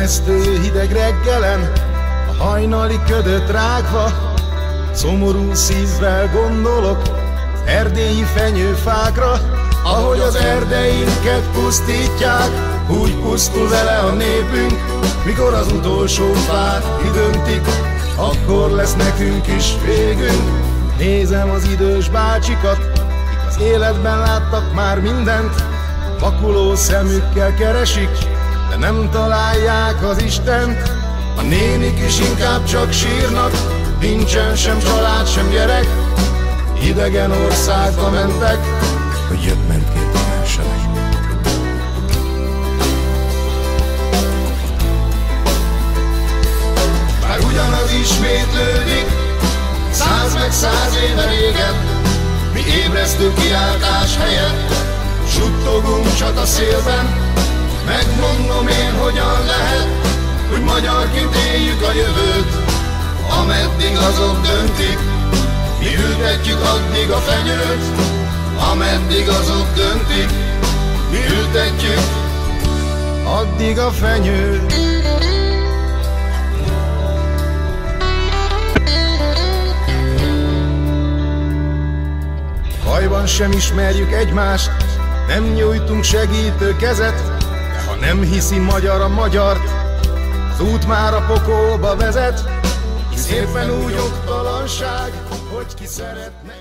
Rémesztő hideg reggelen, a hajnali ködöt rágva, szomorú szívvel gondolok az erdélyi fenyőfákra. Ahogy az erdeinket pusztítják, úgy pusztul vele a népünk. Mikor az utolsó fát kidöntik, akkor lesz nekünk is végünk. Nézem az idős bácsikat, akik az életben láttak már mindent, vakuló szemükkel keresik, de nem találják az Istent. A nénik is inkább csak sírnak, nincsen sem család, sem gyerek. Idegen országba mentek, hogy jött-mentként tehessenek. Bár ugyanaz ismétlődik, 100 meg 100 éve régen, mi ébresztő kiáltás helyett suttogunk csataszélben. Megmondom én, hogyan lehet, hogy magyarként éljük a jövőt, ameddig azok döntik, mi ültetjük addig a fenyőt. Ameddig azok döntik, mi ültetjük addig a fenyőt. Bajban sem ismerjük egymást, nem nyújtunk segítő kezet, de ha nem hiszi magyar a magyart, az út már a pokolba vezet. Szépen úgy oktalanság, hogy ki szeretne